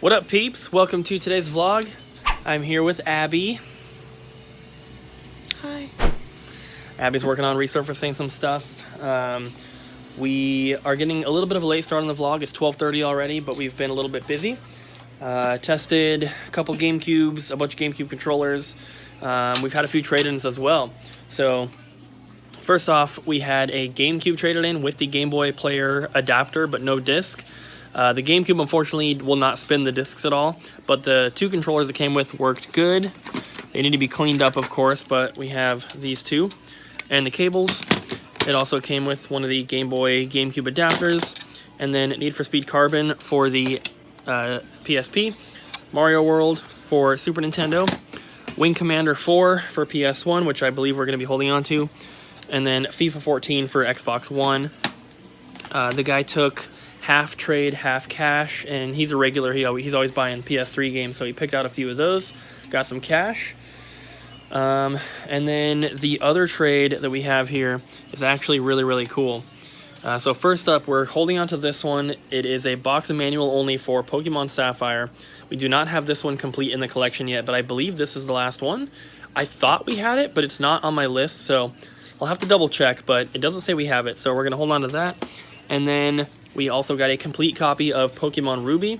What up, peeps? Welcome to today's vlog. I'm here with Abby. Hi. Abby's working on resurfacing some stuff. We are getting a little bit of a late start on the vlog. It's 12:30 already, but we've been a little bit busy. Tested a couple GameCubes, a bunch of GameCube controllers. We've had a few trade-ins as well. So, first off, we had a GameCube traded in with the Game Boy Player adapter, but no disc. The GameCube, unfortunately, will not spin the discs at all, but the two controllers it came with worked good. They need to be cleaned up, of course, but we have these two. And the cables, it also came with one of the Game Boy GameCube adapters, and then Need for Speed Carbon for the PSP, Mario World for Super Nintendo, Wing Commander 4 for PS1, which I believe we're going to be holding on to, and then FIFA 14 for Xbox One. The guy took half trade, half cash, and he's a regular. He's always buying PS3 games, so he picked out a few of those, got some cash. And then the other trade that we have here is actually really, really cool. So first up, we're holding on to this one. It is a box and manual only for Pokemon Sapphire. We do not have this one complete in the collection yet, but I believe this is the last one. I thought we had it, but it's not on my list, so I'll have to double check, but it doesn't say we have it, so we're going to hold on to that. And then we also got a complete copy of Pokemon Ruby,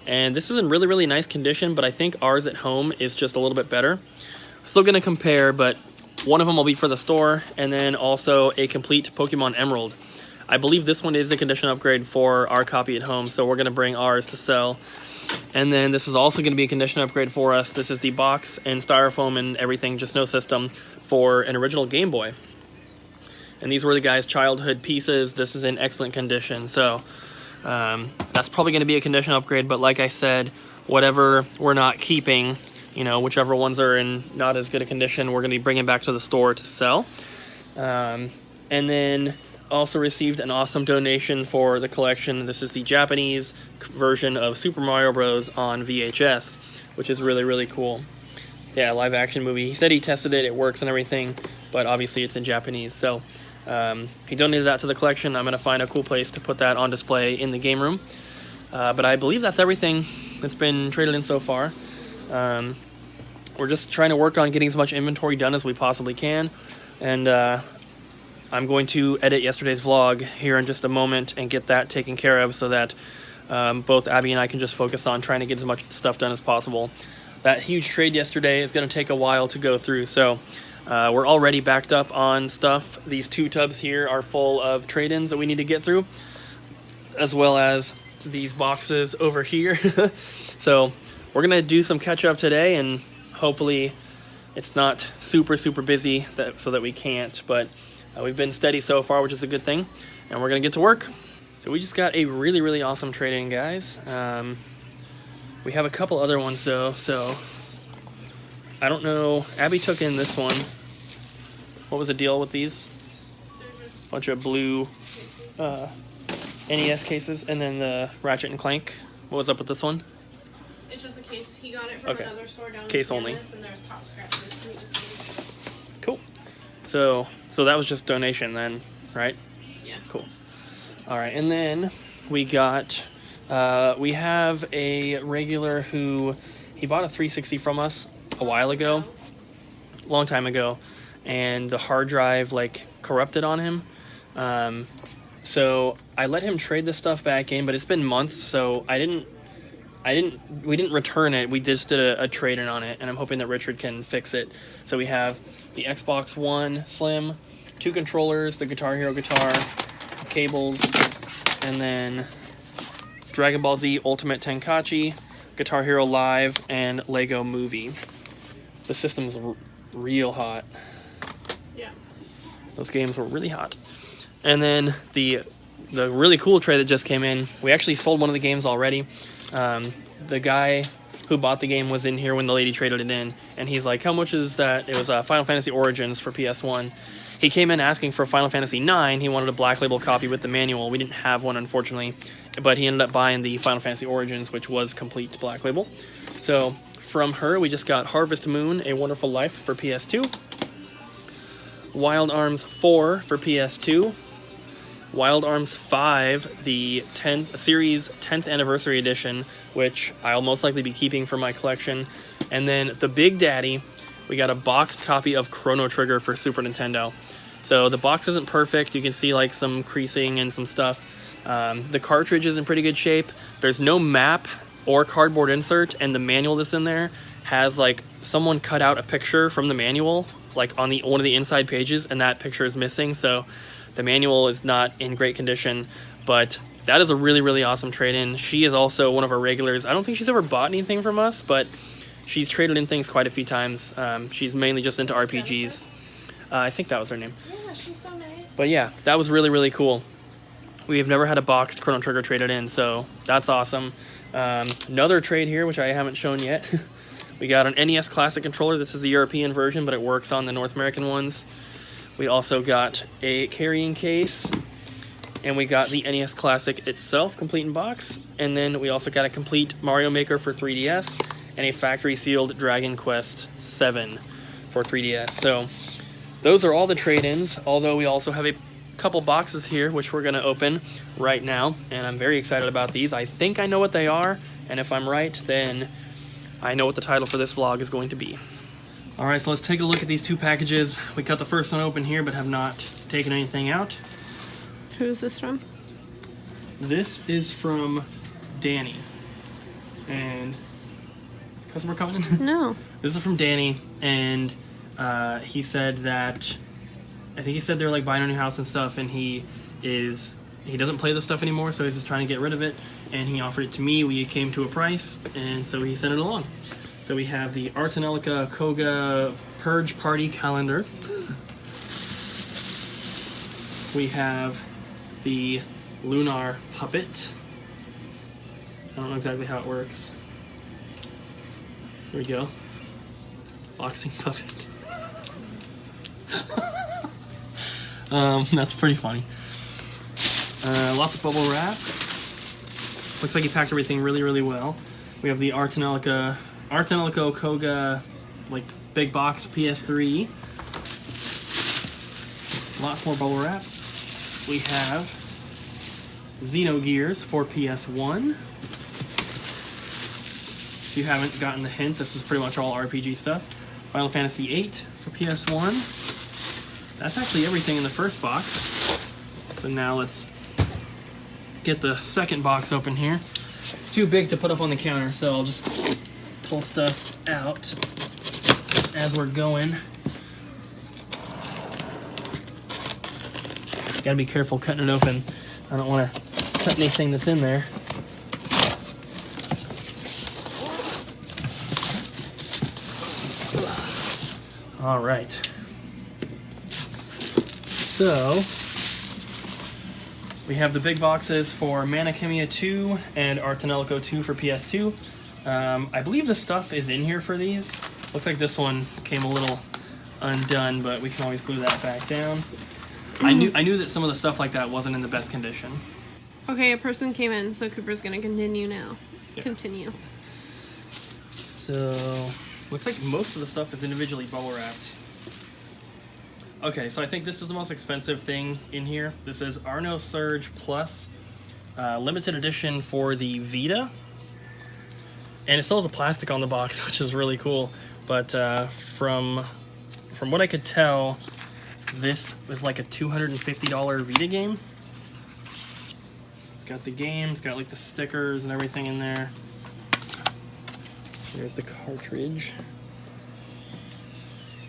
and this is in really, really nice condition, but I think ours at home is just a little bit better. Still going to compare, but one of them will be for the store, and then also a complete Pokemon Emerald. I believe this one is a condition upgrade for our copy at home, so we're going to bring ours to sell. And then this is also going to be a condition upgrade for us. This is the box and styrofoam and everything, just no system, for an original Game Boy. And these were the guy's childhood pieces. This is in excellent condition, so that's probably going to be a condition upgrade, but like I said, whatever we're not keeping, whichever ones are in not as good a condition, we're going to be bringing back to the store to sell. And then also received an awesome donation for the collection. This is the Japanese version of Super Mario Bros. On VHS, which is really, really cool. Yeah, live action movie. He said he tested it, it works and everything, but obviously it's in Japanese, so he donated that to the collection. I'm going to find a cool place to put that on display in the game room. But I believe that's everything that's been traded in so far. We're just trying to work on getting as much inventory done as we possibly can, and I'm going to edit yesterday's vlog here in just a moment and get that taken care of so that both Abby and I can just focus on trying to get as much stuff done as possible. That huge trade yesterday is going to take a while to go through, so we're already backed up on stuff. These two tubs here are full of trade-ins that we need to get through, as well as these boxes over here. So we're going to do some catch-up today, and hopefully it's not super, super busy so that we can't, but we've been steady so far, which is a good thing, and we're going to get to work. So we just got a really, really awesome trade-in, guys. We have a couple other ones, though, so I don't know. Abby took in this one. What was the deal with these? Bunch of blue NES cases, and then the Ratchet and Clank. What was up with this one? It's just a case. He got it from another store down case in only. Kansas, and there's top scratches. So he just Cool. So that was just donation then, right? Yeah. Cool. All right, and then we got we have a regular who he bought a 360 from us a while ago, long time ago, and the hard drive corrupted on him. So I let him trade this stuff back in, but it's been months, so we didn't return it. We just did a trade-in on it, and I'm hoping that Richard can fix it. So we have the Xbox One Slim, two controllers, the Guitar Hero guitar, cables, and then Dragon Ball Z Ultimate Tenkaichi, Guitar Hero Live, and Lego Movie. The system's real hot. Yeah. Those games were really hot. And then the really cool trade that just came in, we actually sold one of the games already. The guy who bought the game was in here when the lady traded it in, and he's like, how much is that? It was Final Fantasy Origins for PS1. He came in asking for Final Fantasy 9. He wanted a Black Label copy with the manual. We didn't have one, unfortunately, but he ended up buying the Final Fantasy Origins, which was complete Black Label. So from her, we just got Harvest Moon, A Wonderful Life for PS2, Wild Arms 4 for PS2, Wild Arms 5, the 10th series 10th anniversary edition, which I'll most likely be keeping for my collection. And then the Big Daddy, we got a boxed copy of Chrono Trigger for Super Nintendo. So the box isn't perfect. You can see like some creasing and some stuff. The cartridge is in pretty good shape. There's no map or cardboard insert, and the manual that's in there has like someone cut out a picture from the manual like on one of the inside pages, and that picture is missing. So the manual is not in great condition, but that is a really, really awesome trade-in. She is also one of our regulars. I don't think she's ever bought anything from us, but she's traded in things quite a few times. She's mainly just into RPGs. I think that was her name. Yeah, she's so nice. But yeah, that was really, really cool. We have never had a boxed Chrono Trigger traded in, so that's awesome. Another trade here, which I haven't shown yet. We got an NES Classic controller. This is the European version, but it works on the North American ones. We also got a carrying case, and we got the NES Classic itself, complete in box. And then we also got a complete Mario Maker for 3DS and a factory-sealed Dragon Quest VII for 3DS. So those are all the trade-ins, although we also have a couple boxes here, which we're going to open right now, and I'm very excited about these. I think I know what they are, and if I'm right, then I know what the title for this vlog is going to be. Alright, so let's take a look at these two packages. We cut the first one open here, but have not taken anything out. Who's this from? This is from Danny. And customer coming in? No. This is from Danny, and he said that, I think he said they're like buying a new house and stuff, and he doesn't play this stuff anymore, so he's just trying to get rid of it, and he offered it to me. We came to a price, and so he sent it along. So we have the Artanelica Koga Purge Party Calendar. We have the Lunar Puppet. I don't know exactly how it works. Here we go. Boxing puppet. That's pretty funny. Lots of bubble wrap. Looks like he packed everything really, really well. We have the Artanelico Koga, like, big box PS3. Lots more bubble wrap. We have Xenogears for PS1. If you haven't gotten the hint, this is pretty much all RPG stuff. Final Fantasy VIII for PS1. That's actually everything in the first box. So now let's get the second box open here. It's too big to put up on the counter, so I'll just pull stuff out as we're going. Gotta be careful cutting it open. I don't want to cut anything that's in there. All right. So we have the big boxes for Manakemia 2 and Artanelico 2 for PS2. I believe the stuff is in here for these. Looks like this one came a little undone, but we can always glue that back down. I knew that some of the stuff like that wasn't in the best condition. Okay, a person came in, so Cooper's gonna continue now. Yeah. Continue. So looks like most of the stuff is individually bubble wrapped. Okay, so I think this is the most expensive thing in here. This is Arno Surge Plus, limited edition for the Vita. And it still has a plastic on the box, which is really cool. But from what I could tell, this is like a $250 Vita game. It's got the game, it's got like the stickers and everything in there. There's the cartridge.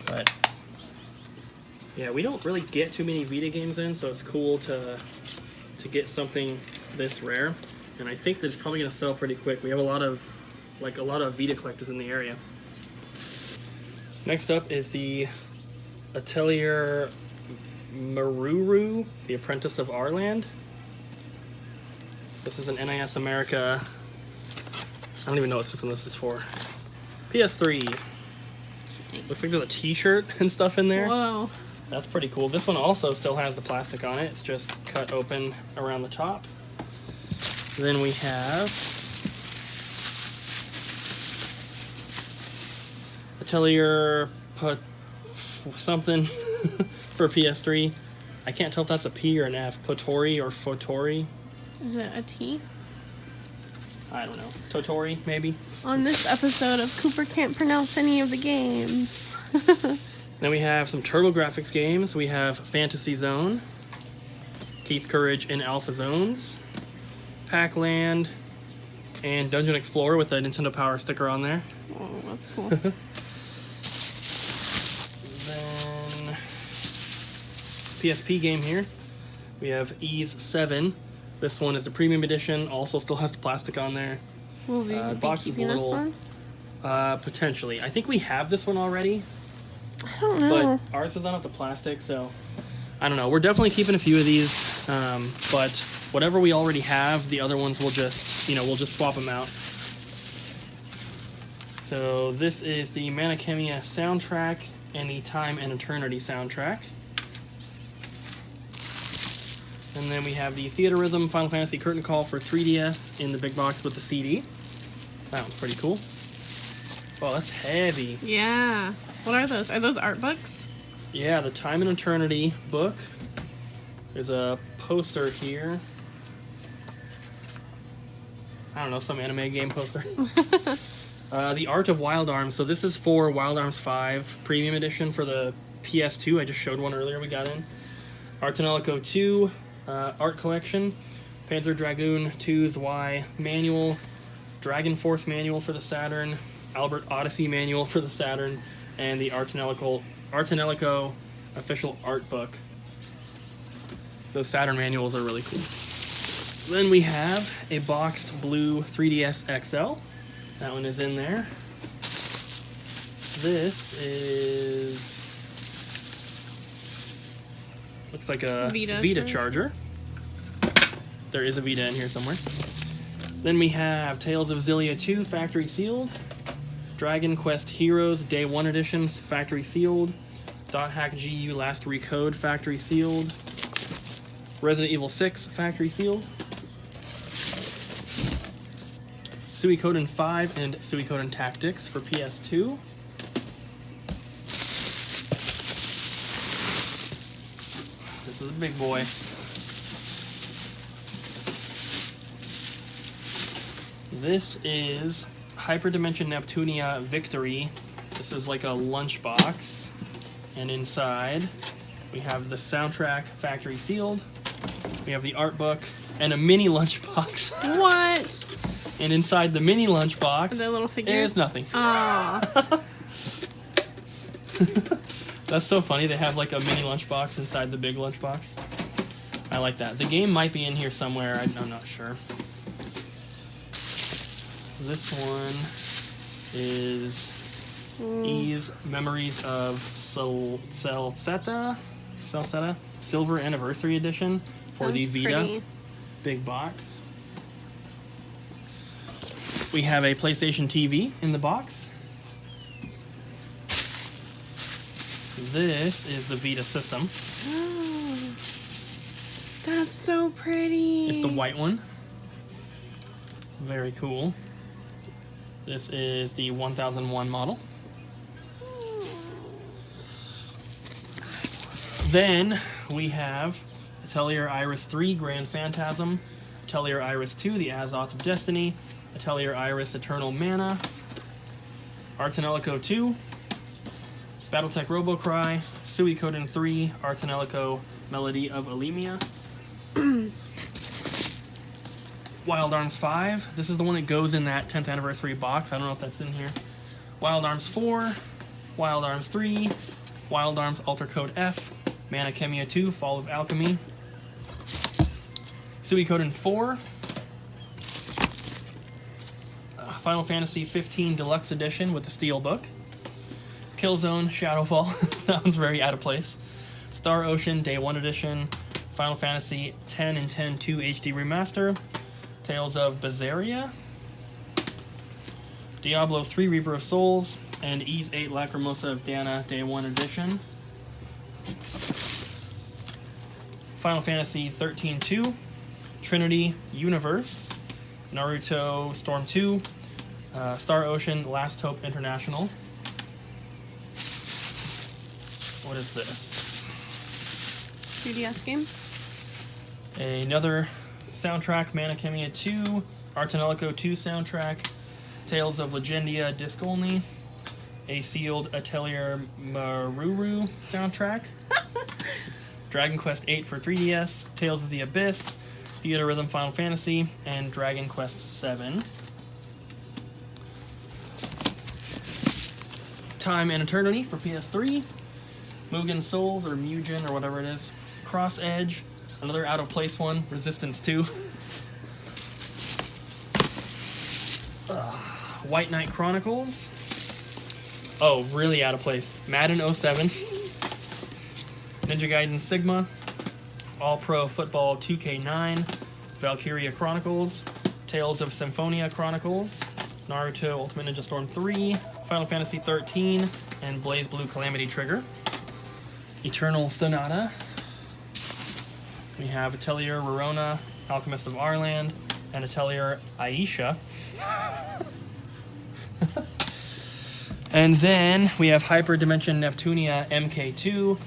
But yeah, we don't really get too many Vita games in, so it's cool to get something this rare. And I think that it's probably gonna sell pretty quick. We have a lot of Vita collectors in the area. Next up is the Atelier Maruru, the Apprentice of Arland. This is an NIS America. I don't even know what system this is for. PS3. Nice. Looks like there's a t-shirt and stuff in there. Whoa. That's pretty cool. This one also still has the plastic on it. It's just cut open around the top. Then we have Atelier something for PS3. I can't tell if that's a P or an F. Potori or Fotori. Is it a T? I don't know. Totori, maybe. On this episode of Cooper Can't Pronounce Any of the Games. Then we have some TurboGrafx games. We have Fantasy Zone, Keith Courage in Alpha Zones, Pac-Land, and Dungeon Explorer with a Nintendo Power sticker on there. Oh, that's cool. Then PSP game here. We have Ease 7. This one is the premium edition. Also still has the plastic on there. Will we be box is a keeping this little- one? Potentially. I think we have this one already, I don't know. but ours is not with the plastic, so I don't know. We're definitely keeping a few of these, but whatever we already have, the other ones we'll just, we'll just swap them out. So this is the Manakemia soundtrack and the Time and Eternity soundtrack. And then we have the Theater Rhythm Final Fantasy Curtain Call for 3DS in the big box with the CD. That one's pretty cool. Oh, that's heavy. Yeah. What are those? Are those art books? Yeah, the Time and Eternity book. There's a poster here. I don't know, some anime game poster. The Art of Wild Arms. So this is for Wild Arms 5 Premium Edition for the PS2. I just showed one earlier we got in. Artanelico 2 Art Collection. Panzer Dragoon 2's Y Manual. Dragon Force Manual for the Saturn. Albert Odyssey Manual for the Saturn. And the Artanelico official art book. Those Saturn manuals are really cool. Then we have a boxed blue 3DS XL. That one is in there. This is... looks like a Vita charger. There is a Vita in here somewhere. Then we have Tales of Xillia 2 Factory Sealed. Dragon Quest Heroes Day 1 Editions Factory Sealed. .hack GU Last Recode Factory Sealed. Resident Evil 6 Factory Sealed. Suikoden 5 and Suikoden Tactics for PS2. This is a big boy. This is Hyperdimension Neptunia Victory. This is like a lunchbox. And inside, we have the soundtrack Factory Sealed. We have the art book and a mini lunchbox. What? And inside the mini lunchbox, Are there little figures? there's nothing. Aw. That's so funny. They have like a mini lunchbox inside the big lunchbox. I like that. The game might be in here somewhere. I'm not sure. This one is Ease Memories of Celceta Silver Anniversary Edition for the Sounds Vita. pretty. Big box. We have a PlayStation TV in the box. This is the Vita system. Oh, that's so pretty. It's the white one. Very cool. This is the 1001 model. Then we have Atelier Iris 3 Grand Phantasm, Atelier Iris 2 The Azoth of Destiny, Atelier Iris Eternal Mana, Artanelico 2, Battletech Robocry, Suikoden 3, Artanelico Melody of Alemia, Wild Arms 5. This is the one that goes in that 10th anniversary box. I don't know if that's in here. Wild Arms 4, Wild Arms 3, Wild Arms Alter Code F, Manakemia 2 Fall of Alchemy, Suikoden 4, Final Fantasy 15 Deluxe Edition with the Steelbook, Killzone Shadowfall, that one's very out of place, Star Ocean Day 1 Edition, Final Fantasy 10 and 10-2 HD Remaster, Tales of Berseria, Diablo 3 Reaper of Souls, and Ys 8 Lacrimosa of Dana Day 1 Edition, Final Fantasy 13-2, Trinity Universe, Naruto Storm 2, Star Ocean Last Hope International. What is this? 3DS games. Another soundtrack, Mana Khemia 2, Artanelico 2 soundtrack, Tales of Legendia disc only, a sealed Atelier Maruru soundtrack, Dragon Quest 8 for 3DS, Tales of the Abyss, Theater Rhythm Final Fantasy, and Dragon Quest 7. Time and Eternity for PS3, Mugen Souls, or Mugen, or whatever it is, Cross Edge, another out of place one, Resistance 2, White Knight Chronicles, oh, really out of place, Madden 07, Ninja Gaiden Sigma, All Pro Football 2K9, Valkyria Chronicles, Tales of Symphonia Chronicles, Naruto Ultimate Ninja Storm 3, Final Fantasy 13, and Blaze Blue Calamity Trigger. Eternal Sonata. We have Atelier Rorona, Alchemist of Arland, and Atelier Aisha. And then we have Hyper Dimension Neptunia MK2,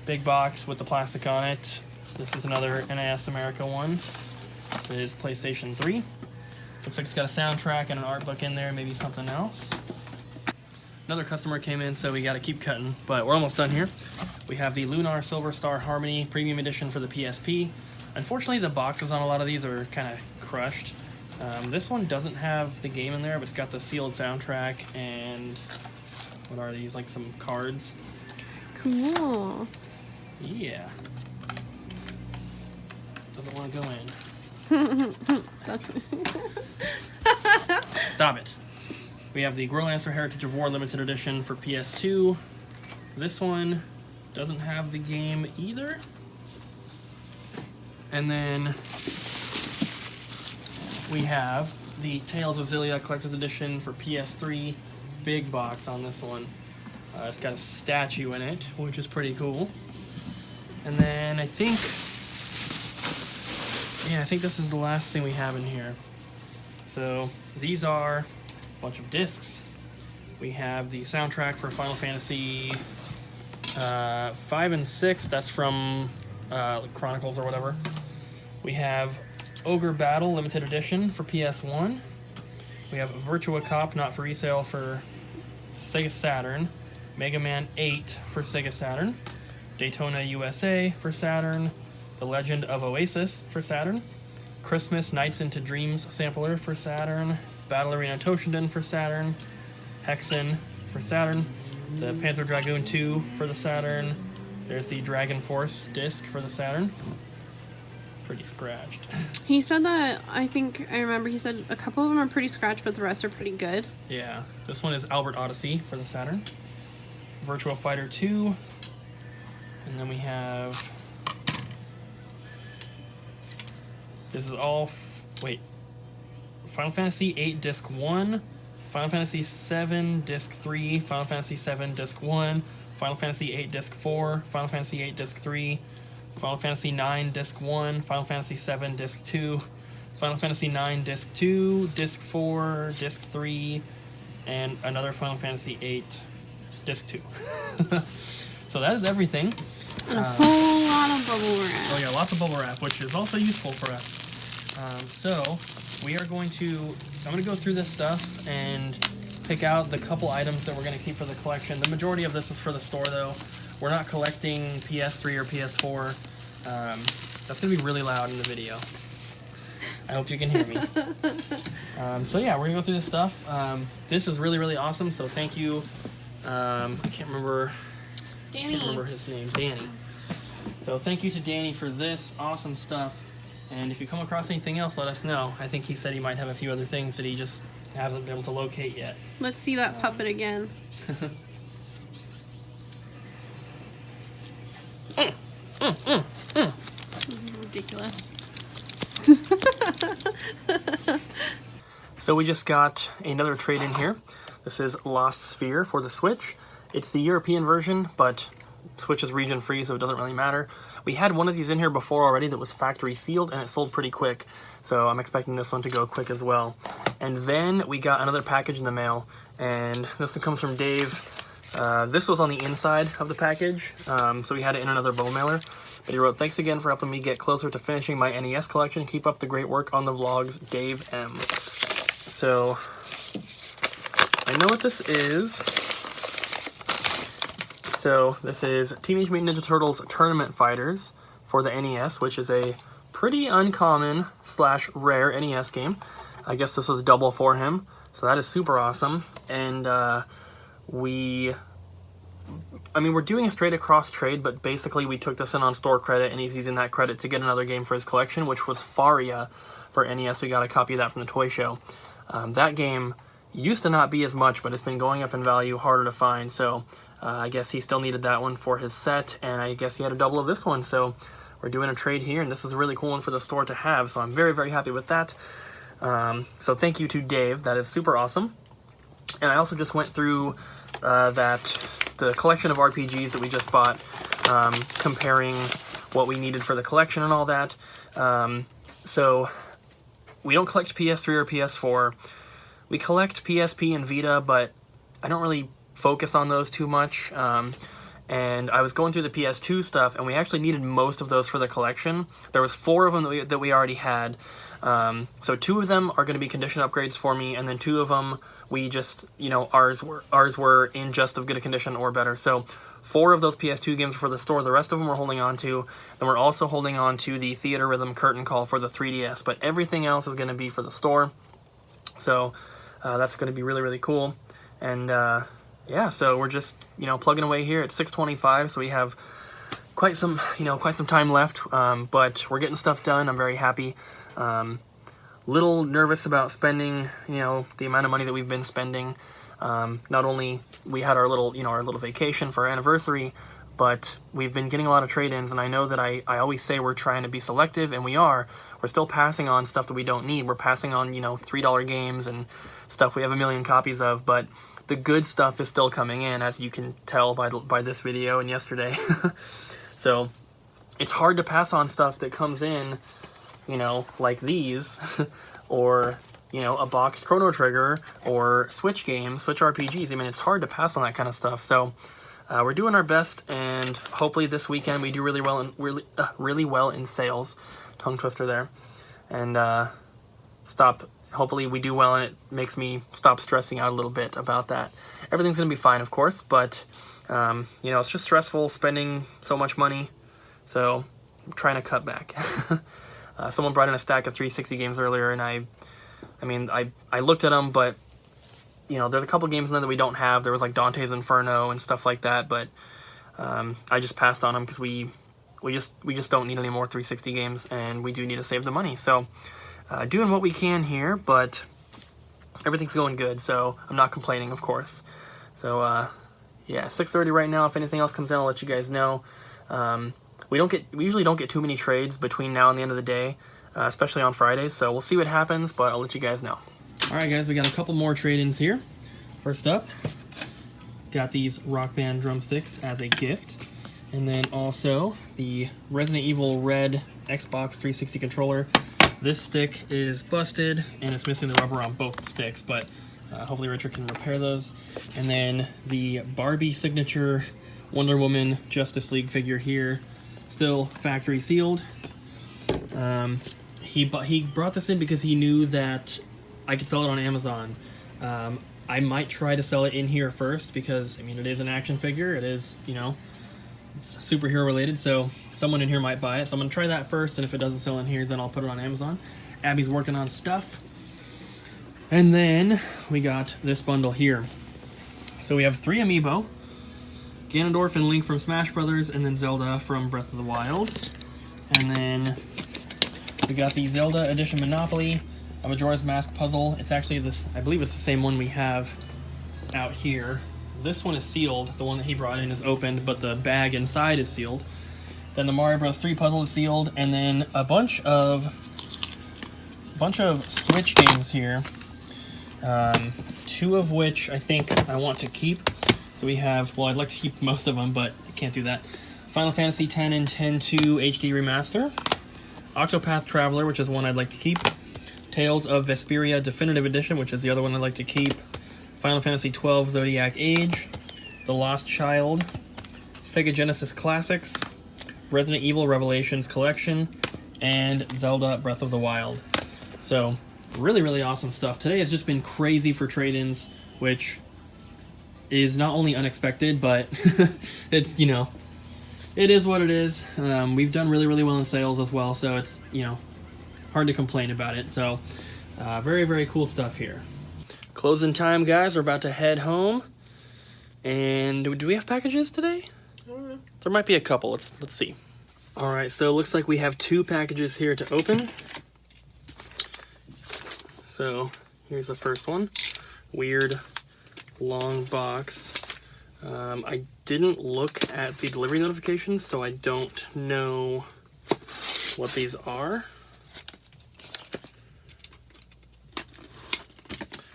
big box with the plastic on it. This is another NAS America one. This is PlayStation 3. Looks like it's got a soundtrack and an art book in there, maybe something else. Another customer came in, so we gotta keep cutting, but we're almost done here. We have the Lunar Silver Star Harmony Premium Edition for the PSP. Unfortunately, the boxes on a lot of these are kind of crushed. This one doesn't have the game in there, but it's got the sealed soundtrack and what are these, like some cards? Cool. Yeah. Doesn't want to go in. That's Stop it. We have the Growlancer Heritage of War Limited Edition for PS2. This one doesn't have the game either. And then we have the Tales of Xillia Collector's Edition for PS3. Big box on this one. It's got a statue in it, which is pretty cool. And then I think this is the last thing we have in here. So these are a bunch of discs. We have the soundtrack for Final Fantasy 5 and 6. That's from Chronicles or whatever. We have Ogre Battle Limited Edition for PS1. We have Virtua Cop Not for Resale for Sega Saturn. Mega Man 8 for Sega Saturn. Daytona USA for Saturn. The Legend of Oasis for Saturn. Christmas Nights into Dreams sampler for Saturn. Battle Arena Toshinden for Saturn. Hexen for Saturn. The Panzer Dragoon 2 for the Saturn. There's the Dragon Force disc for the Saturn. Pretty scratched. He said that, I remember he said a couple of them are pretty scratched, but the rest are pretty good. Yeah. This one is Albert Odyssey for the Saturn. Virtua Fighter 2. And then we have... This is all... Final Fantasy 8 Disc 1, Final Fantasy 7 Disc 3, Final Fantasy 7 Disc 1, Final Fantasy 8 Disc 4, Final Fantasy 8 Disc 3, Final Fantasy 9 Disc 1, Final Fantasy 7 Disc 2, Final Fantasy 9 Disc 2, Disc 4, Disc 3, and another Final Fantasy 8 Disc 2. So that is everything. And a whole lot of bubble wrap. Oh yeah, lots of bubble wrap, which is also useful for us. So we are I'm going to go through this stuff and pick out the couple items that we're going to keep for the collection. The majority of this is for the store, though. We're not collecting PS3 or PS4. That's going to be really loud in the video. I hope you can hear me. So yeah, we're going to go through this stuff. This is really, really awesome, so thank you. I can't remember his name. Danny. So thank you to Danny for this awesome stuff. And if you come across anything else, let us know. I think he said he might have a few other things that he just hasn't been able to locate yet. Let's see that puppet again. This is ridiculous. So we just got another trade in here. This is Lost Sphere for the Switch. It's the European version, but Switch is region free, so it doesn't really matter. We had one of these in here before already that was factory sealed, and it sold pretty quick, so I'm expecting this one to go quick as well. And then we got another package in the mail, and this one comes from Dave. This was on the inside of the package, so we had it in another bone mailer. But he wrote, "Thanks again for helping me get closer to finishing my NES collection. Keep up the great work on the vlogs, Dave M." So, I know what this is. So, this is Teenage Mutant Ninja Turtles Tournament Fighters for the NES, which is a pretty uncommon / rare NES game. I guess this was double for him, so that is super awesome. And we're doing a straight across trade, but basically we took this in on store credit, and he's using that credit to get another game for his collection, which was Faria for NES. We got a copy of that from the toy show. That game used to not be as much, but it's been going up in value, harder to find, so I guess he still needed that one for his set, and I guess he had a double of this one, so we're doing a trade here, and this is a really cool one for the store to have, so I'm very, very happy with that. So thank you to Dave, that is super awesome. And I also just went through the collection of RPGs that we just bought, comparing what we needed for the collection and all that. So we don't collect PS3 or PS4. We collect PSP and Vita, but I don't really focus on those too much. And I was going through the PS2 stuff, and we actually needed most of those for the collection. There was 4 of them that we already had. So 2 of them are going to be condition upgrades for me, and then 2 of them we just, ours were in just as good a condition or better. So 4 of those PS2 games for the store. The rest of them we're holding on to. And we're also holding on to the Theater Rhythm Curtain Call for the 3DS. But everything else is going to be for the store. So that's going to be really, really cool. And yeah, so we're just, plugging away here at 6:25, so we have quite some time left, but we're getting stuff done. I'm very happy. Little nervous about spending, the amount of money that we've been spending. Not only we had our little vacation for our anniversary, but we've been getting a lot of trade-ins, and I know that I always say we're trying to be selective, and we are. We're still passing on stuff that we don't need. We're passing on, $3 games and stuff we have a million copies of, but the good stuff is still coming in, as you can tell by this video and yesterday. So it's hard to pass on stuff that comes in, like these, or, a boxed Chrono Trigger, or Switch games, Switch RPGs. It's hard to pass on that kind of stuff. So we're doing our best, and hopefully this weekend we do really well in sales. Tongue twister there. And hopefully we do well, and it makes me stop stressing out a little bit about that. Everything's going to be fine, of course, but, it's just stressful spending so much money, so I'm trying to cut back. Someone brought in a stack of 360 games earlier, and I looked at them, but, there's a couple games in there that we don't have. There was, like, Dante's Inferno and stuff like that, but I just passed on them because we just don't need any more 360 games, and we do need to save the money, so doing what we can here, but everything's going good, so I'm not complaining, of course. So, yeah, 6:30 right now. If anything else comes in, I'll let you guys know. We usually don't get too many trades between now and the end of the day, especially on Fridays, so we'll see what happens, but I'll let you guys know. Alright guys, we got a couple more trade-ins here. First up, got these Rock Band drumsticks as a gift, and then also the Resident Evil Red Xbox 360 controller. This stick is busted, and it's missing the rubber on both sticks, but hopefully Richard can repair those. And then the Barbie signature Wonder Woman Justice League figure here, still factory sealed. He brought this in because he knew that I could sell it on Amazon. I might try to sell it in here first because, it is an action figure. It is, it's superhero related, so someone in here might buy it. So I'm going to try that first, and if it doesn't sell in here, then I'll put it on Amazon. Abby's working on stuff. And then we got this bundle here. So we have 3 amiibo, Ganondorf and Link from Smash Brothers, and then Zelda from Breath of the Wild. And then we got the Zelda Edition Monopoly, a Majora's Mask puzzle. It's actually this, I believe it's the same one we have out here. This one is sealed. The one that he brought in is opened, but the bag inside is sealed. Then the Mario Bros. 3 puzzle is sealed, and then a bunch of Switch games here. 2 of which I think I want to keep. So we have, well, I'd like to keep most of them, but I can't do that. Final Fantasy X and X-2 HD Remaster. Octopath Traveler, which is one I'd like to keep. Tales of Vesperia Definitive Edition, which is the other one I'd like to keep. Final Fantasy XII Zodiac Age. The Lost Child. Sega Genesis Classics. Resident Evil Revelations Collection, and Zelda Breath of the Wild. So, really, really awesome stuff. Today has just been crazy for trade-ins, which is not only unexpected, but it's, you know, it is what it is. We've done really, really well in sales as well, so it's, you know, hard to complain about it. So, very, very cool stuff here. Closing time, guys. We're about to head home. And do we have packages today? There might be a couple. Let's see. All right, so it looks like we have 2 packages here to open. So here's the first one. Weird long box. I didn't look at the delivery notifications, so I don't know what these are.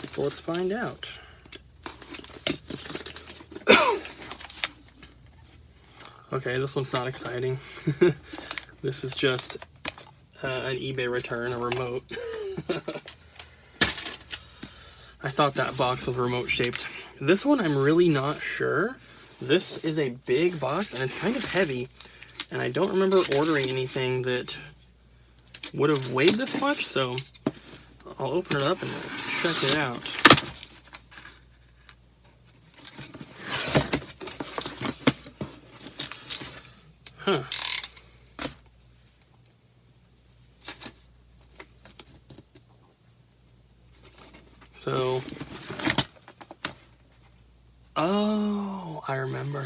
So let's find out. Okay, this one's not exciting. This is just an eBay return, a remote. I thought that box was remote shaped. This one I'm really not sure. This is a big box and it's kind of heavy. And I don't remember ordering anything that would have weighed this much, so I'll open it up and check it out. Huh. So, oh, I remember.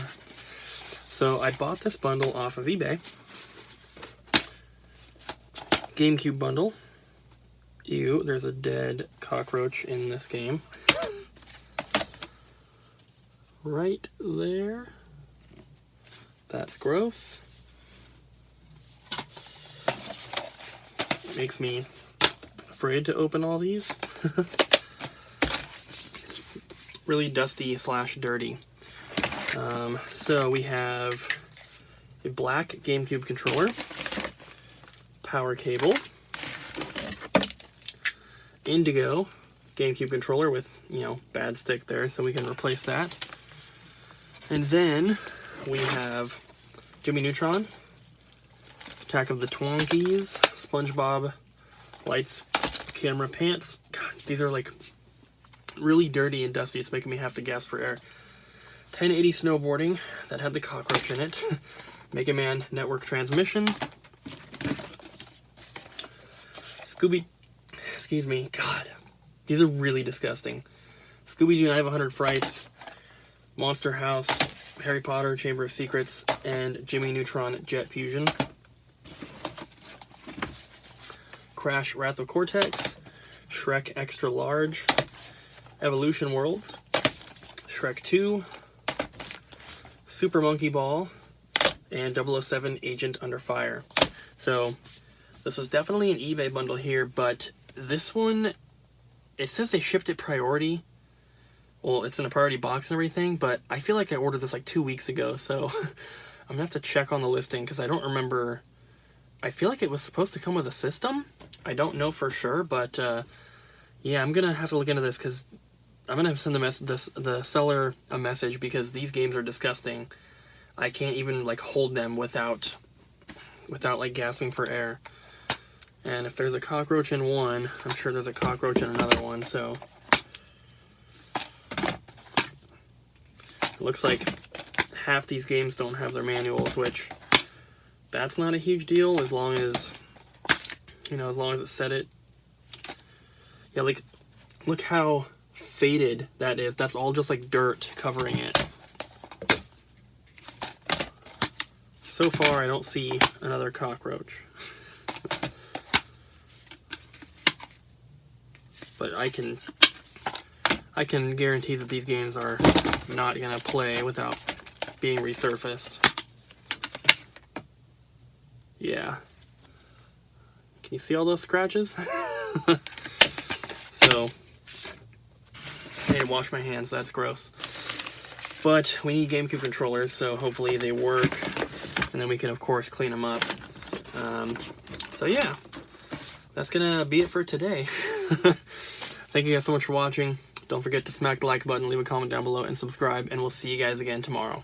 So I bought this bundle off of eBay. GameCube bundle. Ew, there's a dead cockroach in this game. Right there. That's gross. Makes me afraid to open all these. It's really dusty / dirty. So we have a black GameCube controller, power cable, indigo GameCube controller with, you know, bad stick there, so we can replace that. And then we have Jimmy Neutron, Attack of the Twonkies, SpongeBob, Lights, Camera, Pants. God, these are like really dirty and dusty. It's making me have to gasp for air. 1080 Snowboarding, that had the cockroach in it. Mega Man Network Transmission. Excuse me, God. These are really disgusting. Scooby-Doo Night of 100 Frights, Monster House, Harry Potter Chamber of Secrets, and Jimmy Neutron Jet Fusion. Crash Wrath of Cortex, Shrek Extra Large, Evolution Worlds, Shrek 2, Super Monkey Ball, and 007 Agent Under Fire. So this is definitely an eBay bundle here, but this one, it says they shipped it priority. Well, it's in a priority box and everything, but I feel like I ordered this like 2 weeks ago, so I'm gonna have to check on the listing because I don't remember. I feel like it was supposed to come with a system. I don't know for sure, but yeah, I'm gonna have to look into this because I'm gonna send the seller a message because these games are disgusting. I can't even like hold them without like gasping for air. And if there's a cockroach in one, I'm sure there's a cockroach in another one. So it looks like half these games don't have their manuals, which that's not a huge deal as long as, you know, as long as it said it. Yeah, like, look how faded that is. That's all just like dirt covering it. So far, I don't see another cockroach. But I can guarantee that these games are not gonna play without being resurfaced. Yeah. Can you see all those scratches? So, I need to wash my hands, that's gross. But we need GameCube controllers, so hopefully they work. And then we can, of course, clean them up. So yeah, that's gonna be it for today. Thank you guys so much for watching. Don't forget to smack the like button, leave a comment down below, and subscribe, and we'll see you guys again tomorrow.